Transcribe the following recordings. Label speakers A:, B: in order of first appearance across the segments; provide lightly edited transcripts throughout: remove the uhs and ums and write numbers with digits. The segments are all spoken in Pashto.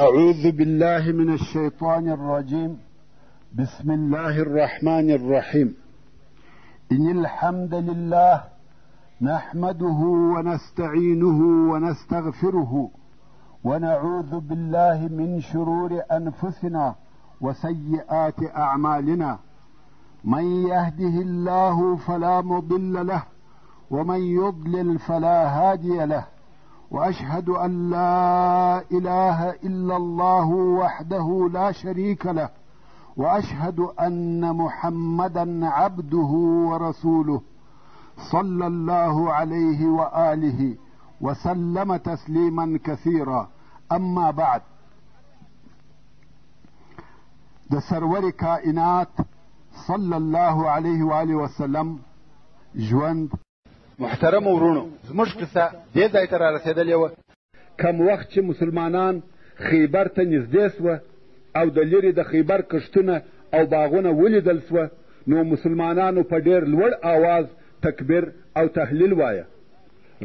A: أعوذ بالله من الشيطان الرجيم. بسم الله الرحمن الرحيم. إن الحمد لله نحمده ونستعينه ونستغفره ونعوذ بالله من شرور أنفسنا وسيئات أعمالنا. من يهده الله فلا مضل له ومن يضلل فلا هادي له، وأشهد أن لا إله إلا الله وحده لا شريك له، وأشهد أن محمدا عبده ورسوله صلى الله عليه وآله وسلم تسليما كثيرا. أما بعد، د سرور کائنات صلی الله علیه و آله وسلم ژوند.
B: محترم ورونو، زموږ قصه دې ځای ته رارسېدلې وه
A: کم وخت چې مسلمانان خیبر ته نږدې سوه او د لرې د خیبر کښتونه او باغونه ولیدل سوه، نو مسلمانانو په ډېر لوړ آواز تکبیر او تهلیل وایه.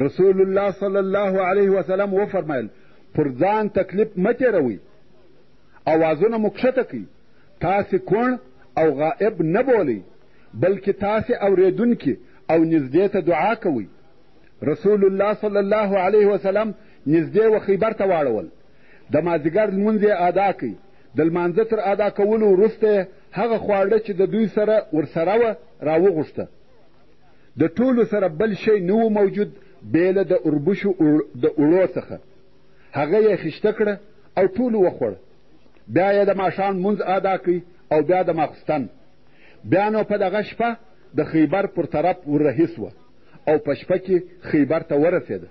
A: رسول الله صلی الله علیه وسلم وفرمیل: پر ځان تکلیف مه تېروئ، اوازونه مو کښته کړئ، تاسې کوڼ او غائب نه بولئ، بلکې تاسې اورېدونکي او نږدې ته دعا کوئ. رسول الله صلی الله علیه وسلم نږدې و خیبر ته واړول. د مازدیګر لمونځ یې ادا کړ. د لمانځه تر ادا کولو وروسته یې هغه خواړه چې د دوی سره ورسره وه راوغوښته. د ټولو سره بل شی نه و موجود بېله د اوربشو د اوړو څخه. هغه یې خیشته کړه او ټولو وخوړ. بیا یې د ماښام لمونځ ادا کړ او بیا د ماخوستن. بیا نو په دغه شپه د خیبر پر طرف وررهي سوه او په شپه کې خیبر ته ورسېده.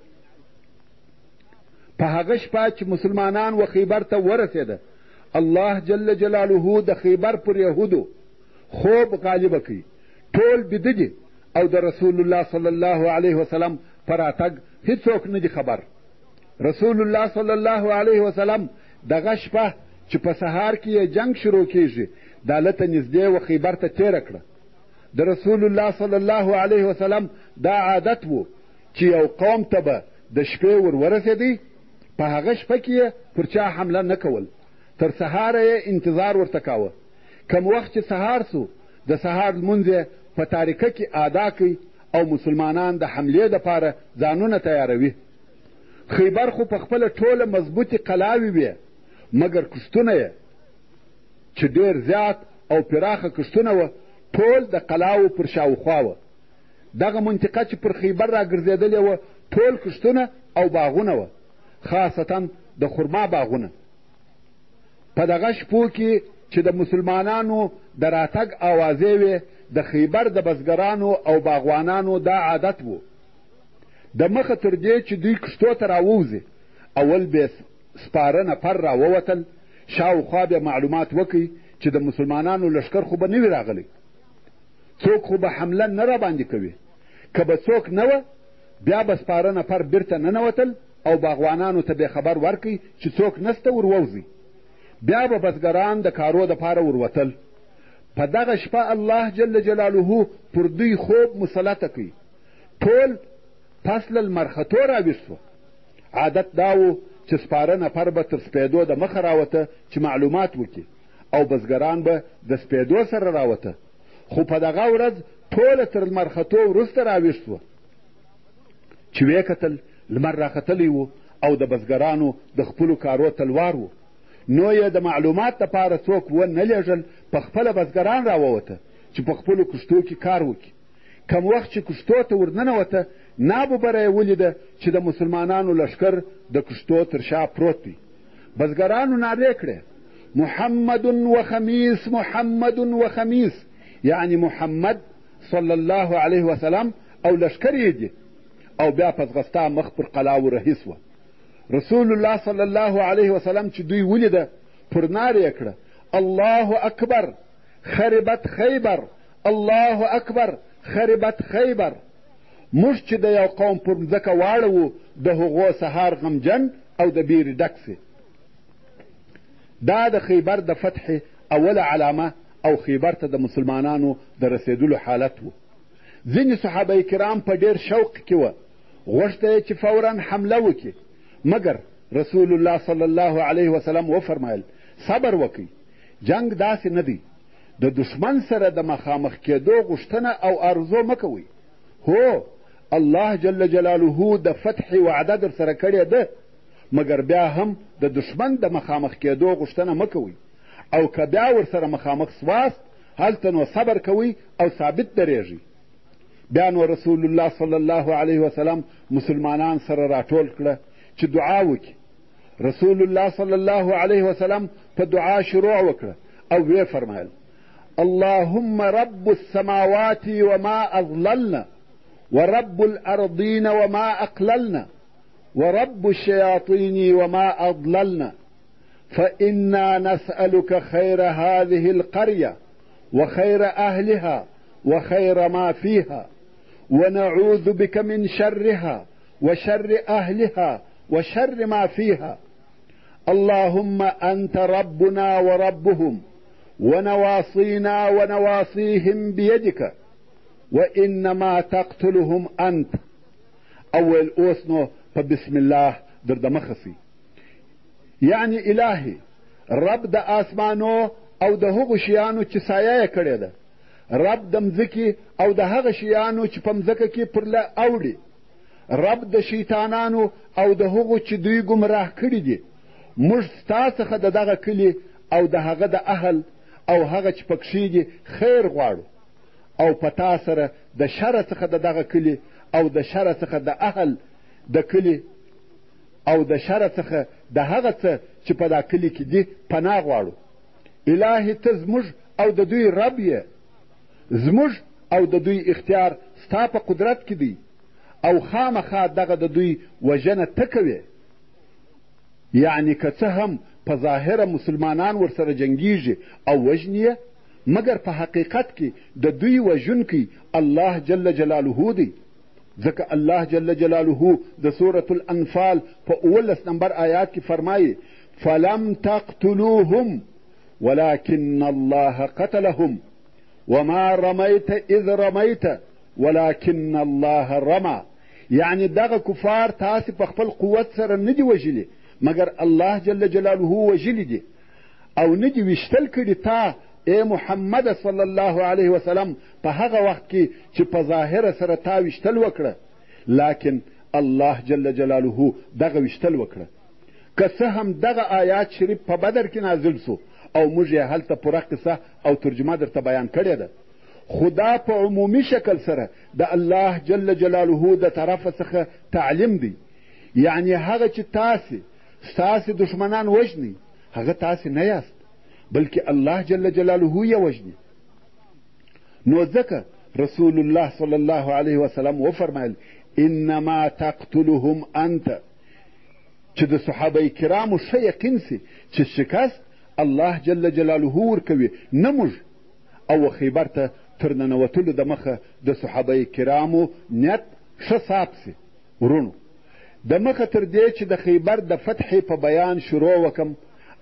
A: په هغه شپه چې مسلمانان و خیبر ته ورسېده، الله جل جلاله د خیبر پر یهودو خوب غالبه کړي. ټول بیده دي او د رسول الله صلی الله علیه وسلم په راتګ هیڅوک نه دي خبر. رسول الله صلی الله علیه وسلم دغه شپه چې په سهار کې یې جنگ شروع کیږي دالته نږدې و خیبر ته تېره کړه. د رسول الله صلی الله علیه وسلم دا عادت و چې یو قوم ته به د شپې ورسېدی، په هغه شپه کې یې پر چا حمله نه کول، تر سهاره یې انتظار ورته کاوه. کم وخت چې سهار سو، د سهار لمونځ یې په تاریکه کې ادا کړ او مسلمانان د حملې دپاره ځانونه تیاروي. خیبر خو په خپله ټوله مضبوطې قلاوې وې، مګر کښتونه یې چې ډېر زیات او پراخه کښتونه وه ټول د قلاو پر شاوخوا وه. دغه منطقه چې پر خیبر راګرځېدلې وه ټول کښتونه او باغونه وه، خاصتا د خرما باغونه. په دغه شپو کې چې د مسلمانانو د راتګ آوازې وې، د خیبر د بزګرانو او باغوانانو دا عادت و. د مخه تر دې چې دوی کښتو ته راووځي، اول به سپاره نفر راووتل، شاوخوا بیا معلومات وکړي چې د مسلمانانو لښکر خو به نه وي راغلی، څوک خو به حمله نه راباندې کوي. که به څوک نه وه، بیا به سپاره نفر بیرته ننوتل او باغوانانو ته به خبر ورکړي چې څوک نسته ورووځي. بیا به بزګران د کارو دپاره وروتل. په دغه شپه الله جل جلاله پر دوی خوب مسلطه کړي. ټول پس له لمر ختو راویښ سوه. عادت دا و چې سپاره نفر به تر سپېدو د مخه راوته چې معلومات وکړي او بزګران به د سپېدو سره راوته. خو په دغه ورځ ټوله تر لمر ختو وروسته راویښ سوه. چې ویې کتل لمر راختلی و او د بزګرانو د خپلو کارو تلوار و. نو یې د معلومات دپاره څوک ونه لېږل، په خپله بزګران راووته چې په خپلو کښتو کې کار وکړي. کم وخت چې کښتو ته ورننوته، ناببره یې ولیده چې د مسلمانانو لښکر د کښتو تر شا پروت دی. بزګرانو نارې کړې: محمد و خمیس، محمد و خمیس، یعنی محمد صلی الله علیه وسلم او لښکر یې دي. او بیا په ځغستا مخ پر قلاو رهي سوه. رسول الله صلی الله علیه وسلم چې دوی ولیده، پر نارې یې کړه: الله اکبر خربت خیبر، الله اکبر خربت خیبر. موږ چې د یو قوم پر مځکه واړوو، د هغو سهار غمجن او د بیرې ډک سي. دا د خیبر د فتح اوله علامه او خیبر ته د مسلمانانو د رسېدلو حالت و. ځینې صحابه کرام په ډېر شوق کې وه، غوښته یې چې فورا حمله وکړي، مګر رسول الله صلی الله علیه وسلم وفرمایل صبر وکئ، جنگ داسې نه دی د دشمن سره د مخامخ کېدو غوښتنه او آرزو مه کوئ. هو الله جل جلاله د فتح وعده در سره کړې ده، مګر بیا هم د دشمن د مخامخ کېدو غوښتنه مه کوئ، او که بیا ورسره مخامخ سواست هلته نو صبر کوئ او ثابت درېږئ. بیا نو رسول الله صلی الله علیه وسلم مسلمانان سره راټول کړه چې دعا وکړي. رسول الله صلی الله علیه وسلم په دعا شروع وکړه او ویې فرمایل اللهم رب السماوات وما أضللنا ورب الأرضين وما أقللنا ورب الشياطين وما أضللنا فإنا نسألك خير هذه القرية وخير أهلها وخير ما فيها ونعوذ بك من شرها وشر أهلها وشر ما فيها اللهم أنت ربنا وربهم ونواصينا ونواصيهم بيدك وإنما تقتلهم أنت. أول اوس نو په بسم الله در د مخه سي، یعنی الهي رب د آسمانو او د هغو شیانو چې سایه یې کړې ده، رب د مځکې او د هغه شیانو چې په مځکه کې پرله اوړي، رب د شیطانانو او د هغو چې دوی ګمراه کړي دي. موږ ستا څخه د دغه کلي او د هغه د اهل او هغه چې پکښې دي خیر غواړو، او په تا سره د شره څخه د دغه کلي او د شره څخه د اهل د کلي او د شره څخه د هغه څه چې په دا کلي کې دي پناه غواړو. الهي ته زموږ او د دوی رب یې، زموږ او د دوی اختیار ستا په قدرت کې دی، او خامخا دغه د دوی وژنه ته کوې. یعنی که څه هم په ظاهره مسلمانان ورسره جنګیږي او وژني یې، مګر په حقیقت کې د دوی وژونکی الله جل جلاله دی. ځکه الله جل جلاله د سورة الانفال په 19 نمبر آیات کې فرمایي فلم تقتلوهم ولكن الله قتلهم وما رميت اذ رميت ولكن الله رمى. یعنی دغه کفار تاسې په خپل قوت سره نه دي وژلي، مګر الله جل جلاله وژلي دي، او نه دي ویشتل کړي تا ای محمد صلی الله علیه وسلم په هغه وخت کې چې په ظاهره سره تا ویشتل وکړه، لیکن الله جل جلاله دغه ویشتل وکړه. که څه هم دغه آیات شریف په بدر کې نازل سو او موږ یې هلته پوره قصه او ترجمه درته بیان کړې ده، خو دا په عمومي شکل سره د الله جل جلاله د طرفه څخه تعلیم دی. یعنی هغه چې ستاسې دشمنان وژني هغه تاسې نه یاست، بلکې الله جل جلاله یې وژني. نو ځکه رسول الله صلی الله علیه وسلم وفرمایل انما تقتلهم انت، چې د صحابه کرامو ښه یقین سي چې شکست الله جل جلاله ورکوي، نه موږ. او خیبر ته تر ننوتلو د مخه د صحابه کرامو نیت ښه صاف سي. ورونو د مخه تر دې چې د خیبر د فتحې په بیان شروع وکم،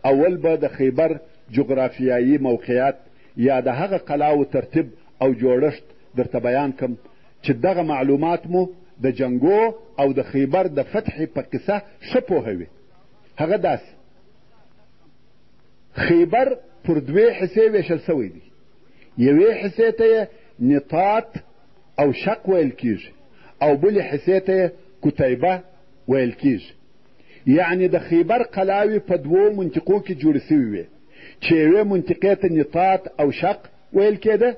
A: اول به د خیبر جغرافیایي موقعیت یا د هغه قلاو ترتیب او جوړښت درته بیان کم چې دغه معلومات مو د جنګو او د خیبر د فتحې په قصه ښه پوهوي. هغه داسې خیبر پر دوې حصې ویشل سوی دی. یوې حصې ته یې نطاط او شق ویل کیږي، او بلې حصې ته یې کتیبه ویل کیږي. یعنی د خیبر قلاوې په دوو منطقو کې جوړې سوي وې، چې یوې منطقې ته نطاط او شق ویل کېده،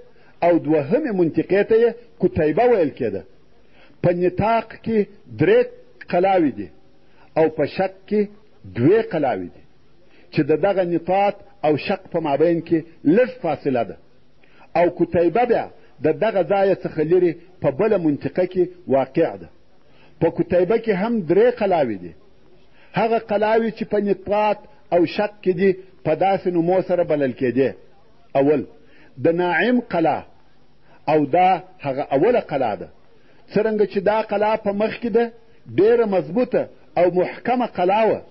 A: او دوهمې منطقې ته یې کتیبه ویل کېده. په نطاق کې 3 قلاوې دي او په شق کې 2 قلاوې دي، چې د دغه نطاط او شق په مابین کې لږ فاصله ده، او کتیبه بیا د دغه ځایه څخه لرې په بله منطقه کې واقع ده. په کتیبه کې هم 3 قلاوې دي. هغه قلاوې چې په نطاط او شق کې دي په داسې نومو سره بلل کېدې. اول د ناعم قلا، او دا هغه اوله قلا ده. څرنګه چې دا قلا په مخ کې ده ډېره مضبوطه او محکمه قلا وه،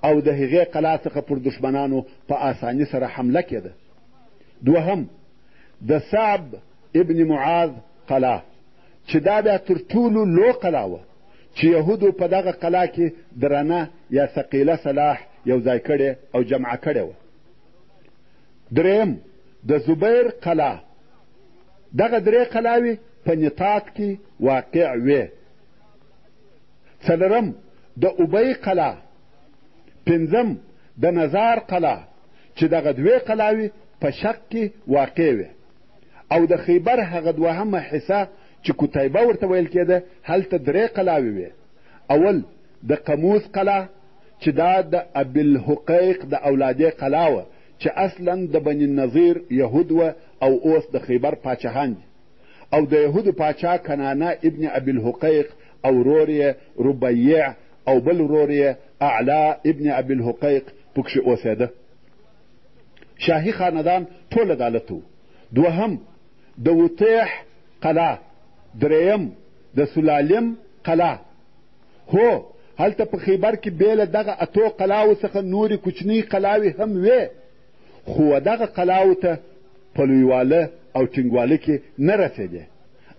A: او د هغې قلا څخه پر دشمنانو په آساني سره حمله کېده. دوهم د صعب ابن معاذ قلا، چې دا بیا تر ټولو لو قلا وه، چې یهودو په دغه قلا کې درنه یا ثقیله سلاح یو ځای کړې او جمع کړې وه. دریم د زبیر قلا. دغه درې قلاوې په نطاق کې واقع وې. څلورم د ابی قلا. پنځم د نزار قلا چې دغه دوې قلاوې په شق کې واقع وې. او د خیبر هغه دوهمه حصه چې کتیبه ورته ویل کېده هلته درې قلاوې وې. اول د قموس قلا چې دا د ابوالحقیق د اولادې قلا وه چې اصلا د بني النظیر یهود وه او اوس د خیبر پاچاهان دي. او د یهودو پاچا کنانه ابن ابوالحقیق او ورور یې ربیع او بل ورور یې اعلا ابن ابوالحقیق پکښې اوسېده. شاهي خاندان ټول عدالت و. دوهم د وطیح قلا. دریم د سلالم قلا. هو هلته په خیبر کې بېله دغه اتو قلاو څخه نورې کوچنۍ قلاوې هم وې، خو دغه قلاو ته په لویواله او ټینګواله کې نه رسېدې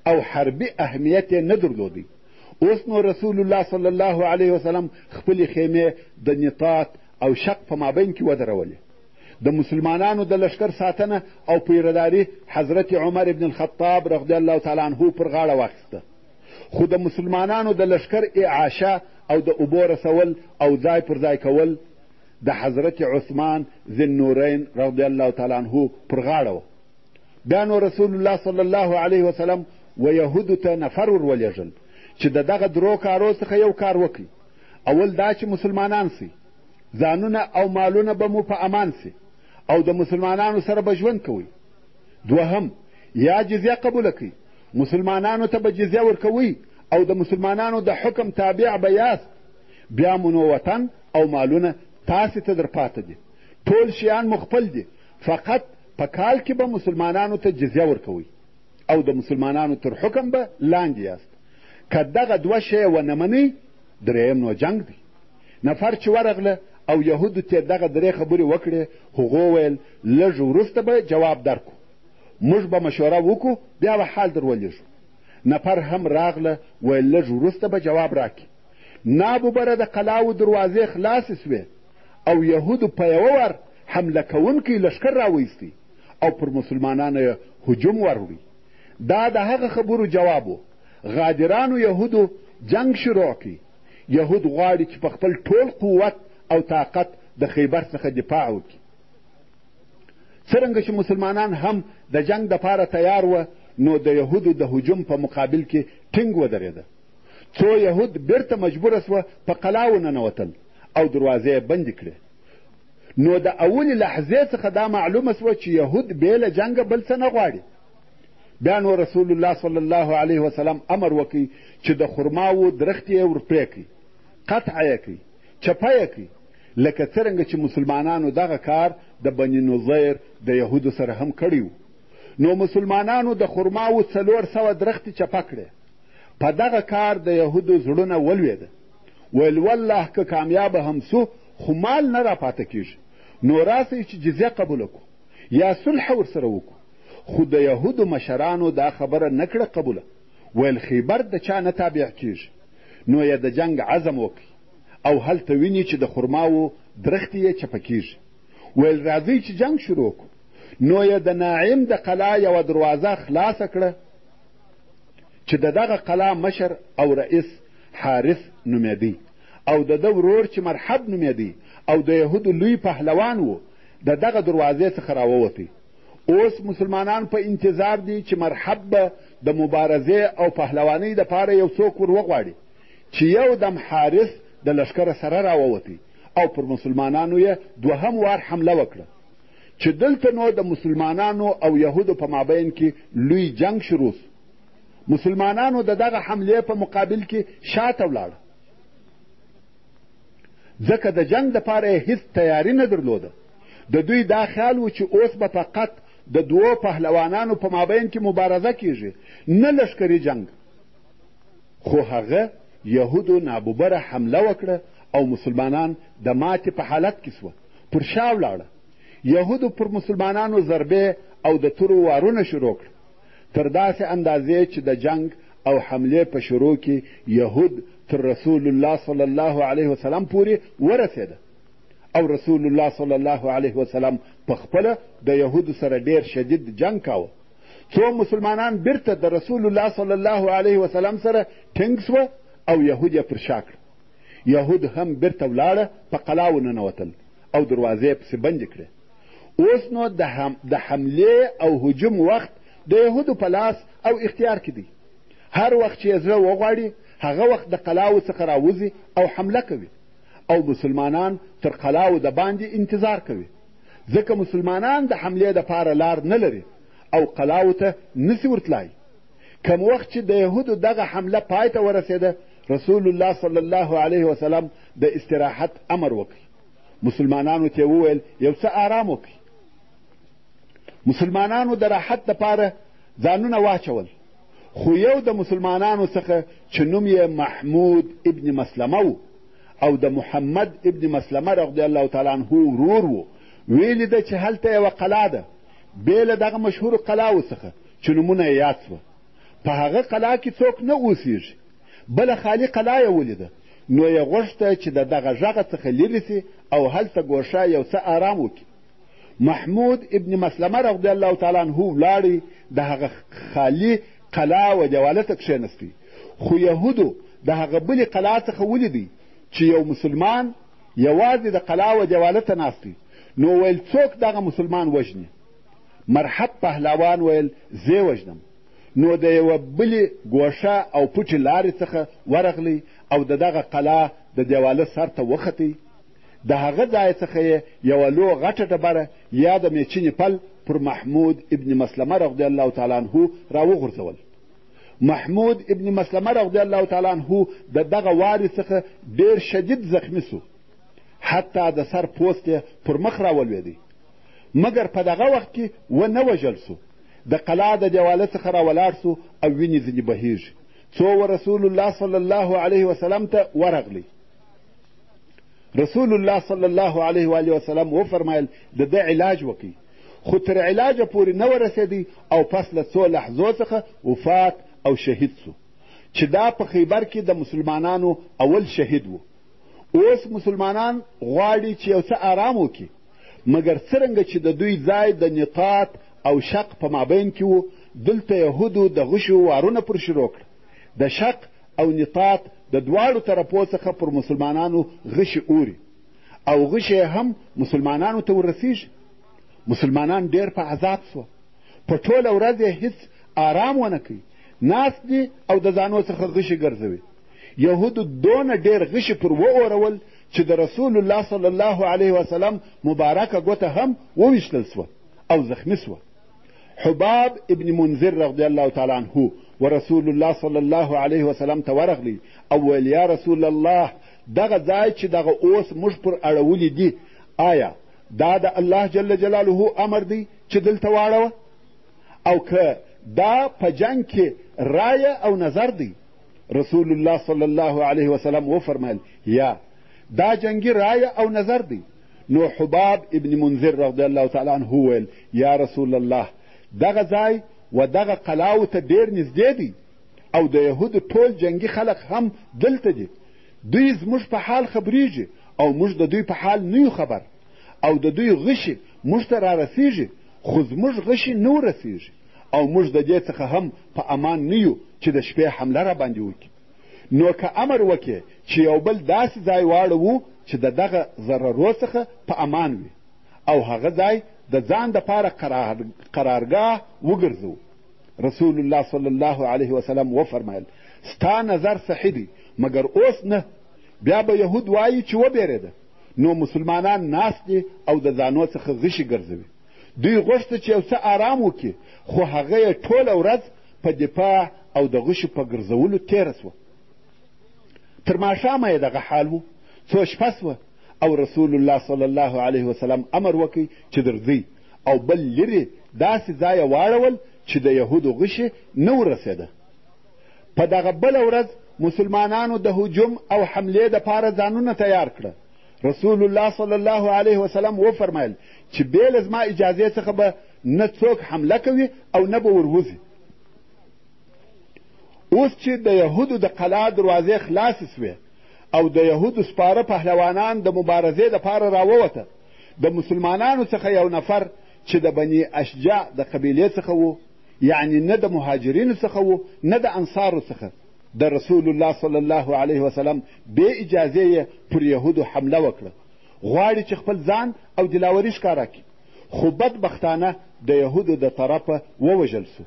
A: او حربي اهمیت یې نه درلودی. اوس نو رسول الله صلی الله علیه وسلم خپلې خیمې د نطاق او شق په مابین کې ودرولې. د مسلمانانو د لشکر ساتنه او پیرداري حضرت عمر ابن الخطاب رضی الله تعالی عنه پر غاړه واخیسته. خو د مسلمانانو د لشکر اعاشه او د اوبو رسول او ځای پر ځای کول د حضرت عثمان ذی النورین رضی الله تعالی عنه پر غاړه وه. بیا نو رسول الله صلی الله علیه وسلم و یهودو ته نفر ور ولېږل چې د دغه درو کارو څخه یو کار وکړي. اول دا چې مسلمانان سي، ځانونه او مالونه به مو په امان سي او د مسلمانانو سره به ژوند کوئ. دوهم یا جزیه قبوله کړئ، مسلمانانو ته به جزیه ورکوئ او د مسلمانانو د حکم تابع به یاست. بیا مو نو وطن او مالونه تاسې ته در پاته دي، ټول شیان مو خپل دي، فقط په کال کې به مسلمانانو ته جزیه ورکوئ او د مسلمانانو تر حکم به لاندې یاست. که دغه دوه شی ونه منئ دریم نو جنګ دی. نفر چې ورغله او یهودو ته دغه درې خبرې وکړې، هغو ویل لږ وروسته به جواب درکو، موږ به مشوره وکړو بیا به حال در ولېږو. نفر هم راغله ویل لږ وروسته به جواب راکړي. ناببره د قلاو دروازې خلاصې سوې او یهودو په یوه ور حمله کوونکی لشکر راویستی او پر مسلمانانو یې هجوم وروړي. دا د هغه خبرو جواب و. غادرانو یهودو جنگ شروع کړي. یهود غواړي چې په خپل ټول قوت او طاقت د خیبر څخه دفاع وکړي. څرنګه چې مسلمانان هم د جنگ دپاره تیار وه، نو د یهودو د هجوم په مقابل کې ټینګ ودرېده. څو یهود بیرته مجبوره سوه په قلا وننوتل او دروازې یې بندې کړې. نو د اولې لحظې څخه دا معلومه سوه چې یهود بې له جنګه بل څه نه غواړي. بیا نو رسول الله صلی الله علیه وسلم امر وکړي چې د خرماو درختې یې ورپرې کړي، قطع یې کړي، چپه یې کړي، لکه څرنګه چې مسلمانانو دغه کار د بني نظیر د یهودو سره هم کړی و. نو مسلمانانو د خرماو 400 درختې چپه کړې. په دغه کار د یهودو زړونه ولوېده. ویل والله که کامیابه هم سو خو مال نه راپاته کېږي، نو راسئ چې جزیه قبوله کړو یا صلح ورسره وکړو. خو د یهودو مشرانو دا خبره نه کړه قبوله. ویل خیبر د چا نه تابع کېږي. نو یې د جنگ عزم وکړي او هلته ویني چې د خرماو درختې یې چپه کېږي. ویل راځئ چې جنگ شروع کړو. نو یې د ناعم د قلا یوه دروازه خلاصه کړه چې د دغه قلا مشر او رئیس حارث نومېدی او د ده ورور چې مرحب نومېدی او د یهودو لوی پهلوان و، د دغه دروازې څخه راووتی. اوس مسلمانان په انتظار دي چې مرحب به د مبارزې او پهلوانۍ دپاره یو څوک ور وغواړي چې یو دم حارث د لشکره سره راووتی او پر مسلمانانو یې دوهم وار حمله وکړه چې دلته نو د مسلمانانو او یهودو په مابین کې لوی جنگ شروع سو. مسلمانانو د دغه حملې په مقابل کې شاته ولاړه، ځکه د جنگ دپاره یې هیڅ تیاري نه درلوده. د دوی دا خیال و چې اوس به فقط د دوو پهلوانانو په مابین کې مبارزه کیږي، نه لښکري جنگ. خو هغه یهودو ناببره حمله وکړه او مسلمانان د ماتې په حالت کې سوه، پر شا ولاړه. یهودو پر مسلمانانو ضربې او د تورو وارونه شروع کړه، تر داسې اندازې چې د جنگ او حملې په شروع کې یهود تر رسول الله صلی الله علیه وسلم پورې ورسېده او رسول الله صلی الله علیه وسلم په خپله د یهودو سره ډېر شدید جنګ کاوه. څو مسلمانان بیرته د رسول الله صلی الله علیه وسلم سره ټینګ سوه او یهود یې پر شا کړه. یهود هم بیرته ولاړه په قلا وننوتل او دروازې یې پسې بندې کړې. اوس نو د حملې او هجوم وخت د یهودو په لاس او اختیار کې دی. هر وخت چې یې زړه وغواړي هغه وخت د قلاو څخه راوځي او حمله کوي او مسلمانان تر قلاو د باندې انتظار کوي، ځکه مسلمانان د حملې دپاره لار نه لري او قلاو ته نسي ورتلای. کم وخت چې د یهودو دغه حمله پای ته ورسېده رسول الله صلی الله علیه وسلم د استراحت امر وکړي. مسلمانانو ته وویل یو څه آرام وکړي. مسلمانانو د راحت دپاره ځانونه واچول، خو یو د مسلمانانو څخه چې نوم یې محمود ابن مسلمه و او د محمد ابن مسلمه رضی الله تعالی عنه ورور و، ویلي ده چې هلته یوه قلا ده بې له دغه مشهورو قلاو څخه چې نومونه یې یاد سوه. په هغه قلا کې څوک نه اوسېږي، بله خالي قلا یې ولیده، نو یې غوښته چې د دغه غږه څخه لرې سي او هلته ګوښه یو څه آرام وکړي. محمود ابن مسلمه رضی الله تعالی عنه ولاړی د هغه خالي قلا و دیواله ته کښېنستی، خو یهودو د هغه بلې قلا څخه ولیدی چې یو مسلمان یوازې د قلا و دیواله ته ناست دی. نو ویل څوک دغه مسلمان وژني؟ مرحب پهلوان ویل زه وژنم. نو د یوه بلې ګوښه او پټې لارې څخه ورغلی او د دغه قلا د دیواله سر ته وختی. د هغه ځای څخه یې یوه لو غټه ډبره یا د میچنې پل پر محمود ابن مسلمه رضی الله تعالی عنه راوغورځول. محمود ابن مسلمه رضی الله تعالی عنه د دغه وارې څخه ډېر شدید زخمی سو، حتی د سر پوست یې پر مخ راولوېدی، مګر په دغه وخت کې ونه وژل سو. د قلا د دیواله څخه راولاړ سو او وینې ځینې بهیږي. څو رسول الله صلی الله علیه وسلم ته ورغلی. رسول الله صلی الله علیه و آله وسلم وفرمایل د ده علاج وکړي، خو تر علاجه پورې نه ورسېدی او پس له څو لحظو څخه وفات او شهید سو، چې دا په خیبر کې د مسلمانانو اول شهید و. اوس مسلمانان غواړي چې یو څه آرام وکړي، مګر څرنګه چې د دوی ځای د نطاط او شق په مابین کې و، دلته یهودو د غشو وارونه پر شروع کړه. د شق او نطاط د دواړو طرفو څخه پر مسلمانانو غشي اوري او غشي هم مسلمانانو ته ورسیږي. مسلمانان ډېر په عذاب سوه، په ټوله ورځ یې هیڅ آرام ونه کوي، ناست دي او د ځانو څخه غشي ګرځوي. یهودو دونه ډېر غشي پر واورول چې د رسول الله صلی الله علیه وسلم مبارکه ګوته هم وویشتل سوه او زخمی سوه. حباب ابن منذر رضی الله تعالی عنه و رسول الله صلی الله علیه وسلم ته ورغلی او ویل یا رسول الله دغه ځای چې دغه اوس موږ پر اړولی دي، آیا دا د الله جل جلاله امر دی چې دلته واړوه؟ او که دا په جنگ کې رایه او نظر دی؟ رسول الله صلی الله علیه وسلم وفرمایل یا دا جنگي رایه او نظر دی. نو حباب ابن منذر رضی الله تعالی عنه ویل یا رسول الله دغه ځای و دغه قلاو ته ډېر نږدې دی او د یهودو ټول جنگي خلق هم دلته دي. دوی زموږ په حال خبریږي او موږ د دوی په حال نه یو خبر، او د دوی غشي موږ ته رارسیږي، خو زموږ غشي نه ورسیږي او موږ د دې څخه هم په امان نه یو چې د شپې حمله را باندې وکړي. نو که امر وکړي چې یو بل داسې ځای واړوو چې د دغه ضررو څخه په امان وي او هغه ځای د ځان دپاره قرارګاه وګرځو. رسول الله صلی الله علیه وسلم وفرمایل ستا نظر صحیح دی، مګر اوس نه. بیا به یهود وایي چې وبېرېده. نو مسلمانان ناست دي او د ځانو څخه غشي ګرځوي. دوی غوښته چې یو څه آرام وکړي، خو هغه یې ټوله ورځ په دفاع او د غشو په ګرځولو تېره سوه. تر ماښامه یې دغه حال و. څو شپه سوه او رسول الله صلی الله علیه وسلم امر وکړي چې درځئ او بل لرې داسې ځایه واړول چې د یهودو غشي نه ورسېده. په دغه بله ورځ مسلمانانو د هجوم او حملې دپاره ځانونه تیار کړه. رسول الله صلی الله علیه وسلم وفرمایل چې بې له زما اجازې څخه به نه څوک حمله کوي او نه به وروځي. اوس چې د یهودو د قلا دروازې خلاصې سوې او د یهودو سپاره پهلوانان د مبارزې دپاره راووته، د مسلمانانو څخه یو نفر چې د بني اشجع د قبیلې څخه و، یعنی نه د مهاجرینو څخه و نه د انصارو څخه، د رسول الله صلی الله علیه وسلم بې اجازې یې پر یهودو حمله وکړه، غواړي چې خپل ځان او دلاوري ښکاره کړي، خو بدبختانه د یهودو د طرفه ووژل سو،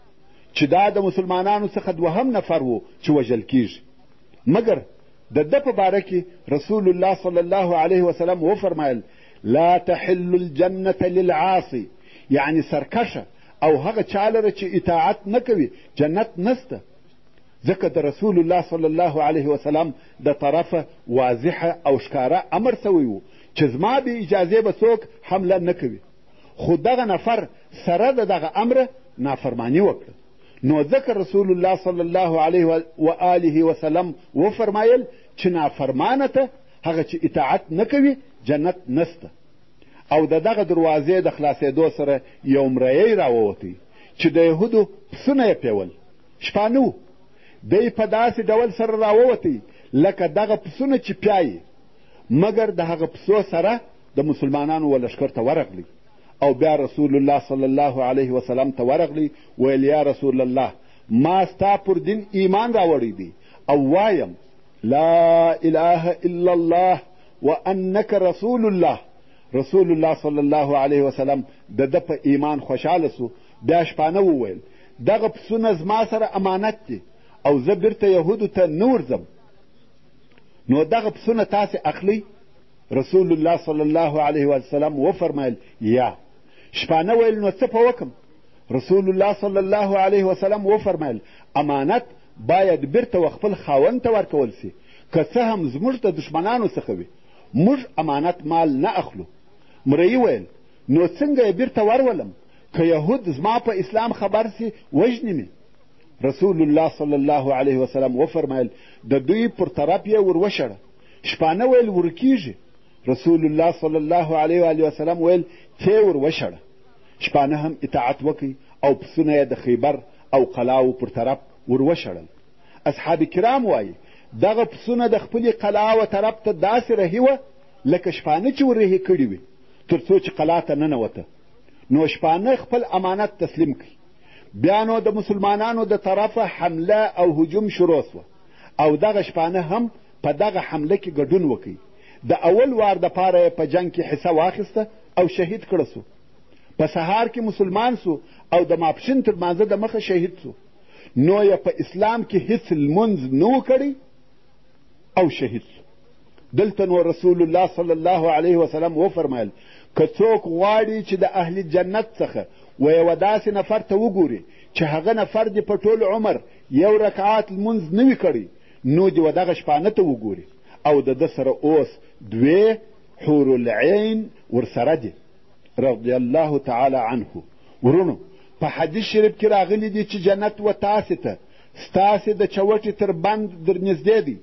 A: چې دا د مسلمانانو څخه دوهم نفر و چې وژل کیږي. مګر د ده په باره کې رسول الله صلی الله علیه وسلم وفرمایل لا تحل الجنة للعاصي، یعنی سرکشه او هغه چا لره چې اطاعت نه کوي جنت نسته، ځکه د رسول الله صلی الله علیه وسلم د طرفه واضحه او ښکاره امر سوی و چې زما بې اجازې به څوک حمله نه کوي، خو دغه نفر سره د دغه امره نافرماني وکړه، نو ځکه رسول الله صلی الله علیه و آله وسلم وفرمایل چې نافرمانه ته هغه چې اطاعت نه کوي جنت نسته. او د دغه دروازې د خلاصېدو سره یو مریی راووتی چې د یهودو پسونه یې پیول، شپانه و، دی په داسې ډول سره راووتی لکه دغه پسونه چې پیایي، مګر د هغه پسو سره د مسلمانانو و لښکر ته ورغلی او بیا رسول الله صلی الله علیه وسلم ته ورغلی، ویل یا رسول الله ما ستا پر دین ایمان راوړی دی او وایم لا اله الا الله وانک رسول الله. رسول الله صلی الله علیه وسلم د ده په ایمان خوشحاله سو، بیا شپانه وویل دغه پسونه زما سره امانت دي او زه بیرته یهودو ته نه ورځم، نو دغه پسونه تاسې اخلئ؟ رسول الله صلی الله علیه وسلم وفرمایل یا. شپانه ویل نو څه په وکم؟ رسول الله صلی الله علیه وسلم وفرمایل امانت باید بیرته و خپل خاوند ته ورکول سي، که څه هم زموږ د دشمنانو څخه وي، موږ امانت مال نه اخلو. مریی ویل نو څنګه یې بیرته ورولم؟ که یهود زما په اسلام خبر سي وژني مې. رسول الله صلی الله علیه وسلم وفرمایل د دوی پر طرف یې ور وشړه. شپانه ویل ورکیږي. رسول الله صلی الله علیه و وسلم ویل ته ور وشړه. شپانه هم اطاعت وکړي او پسونه یې د خیبر او قلاو پر طرف ور وشړل. اصحاب کرام وایي دغه پسونه د خپلې قلاوه طرف ته داسې رهي وه لکه شپانه چې ور رهي کړي وي، تر څو چې قلا ته ننوته. نو شپانه خپل امانت تسلیم کړي. بیا نو د مسلمانانو د طرفه حمله او هجوم شروع سوه او دغه شپانه هم په دغه حمله کې ګډون وکړي. د اول وار دپاره یې په جنګ کې حصه واخیسته او شهید کړه سو. په سهار کې مسلمان سو او د ماپښین تر مانځه د مخه شهید سو. نو یې په اسلام کې هیڅ لمونځ نه و کړی او شهید سو. دلته نو رسول الله صلی الله علیه وسلم وفرمایل که څوک غواړي چې د اهل جنت څخه و یوه داسې نفر ته وګوري چې هغه نفر دې په ټول عمر یو رکعات لمونځ نه وي کړی، نو دې و دغه شپانه ته وګوري او د ده سره اوس دوې حور العین ورسره دي رضی الله تعالی عنه. ورونو په حدیث شریف کې راغلی دي چې جنت و تاسې ته ستاسې د چوټې تر بند در نږدې دی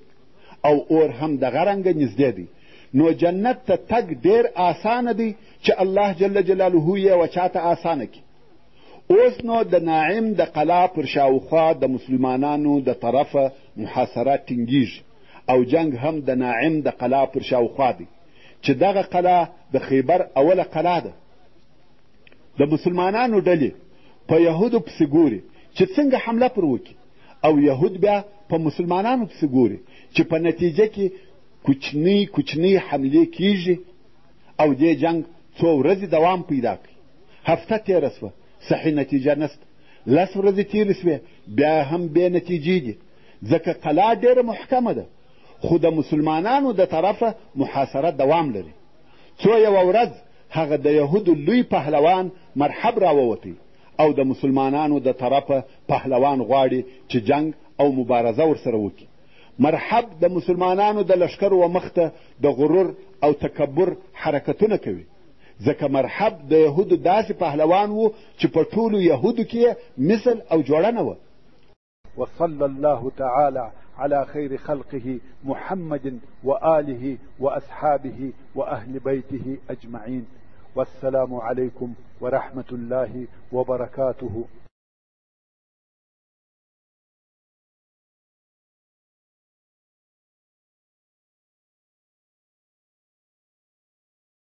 A: او اور هم دغه رنګه نږدې دی. نو جنت ته تګ ډېر آسانه دی چې الله جل جلاله یې و چاته آسانه کړي. اوس نو د ناعم د قلا پر شاوخوا د مسلمانانو د طرفه محاصره ټینګیږي او جنگ هم د ناعم د قلا پر شاوخوا دی چې دغه قلا د خیبر اوله قلا ده. د مسلمانانو ډلې په یهودو پسې ګوري چې څنګه حمله پر وکړي او یهود بیا په مسلمانانو پسې ګوري چې په نتیجه کې کوچنۍ حملې کیږي او دې جنگ څو ورځې دوام پیدا کوي. هفته تېره سوه صحیح نتیجه نسته. 10 ورځې تېرې سوې بیا هم بې نتیجې دي ځکه قلا ډېره محکمه ده، خو د مسلمانانو د طرفه محاصره دوام لري. څو یوه ورځ هغه د یهودو لوی پهلوان مرحب راووتی او د مسلمانانو د طرفه پهلوان غواړي چې جنگ او مبارزه ورسره وکړي. مرحب د مسلمانانو د لښکر و مخته د غرور او تکبر حرکتونه کوي ځکه مرحب د یهودو داسې پهلوان و چې په ټولو یهودو کې مثل او جوړنه وه.
C: وصلى الله تعالى على خير خلقه محمد وآله وأصحابه وأهل بيته أجمعين. والسلام عليكم ورحمة الله وبركاته.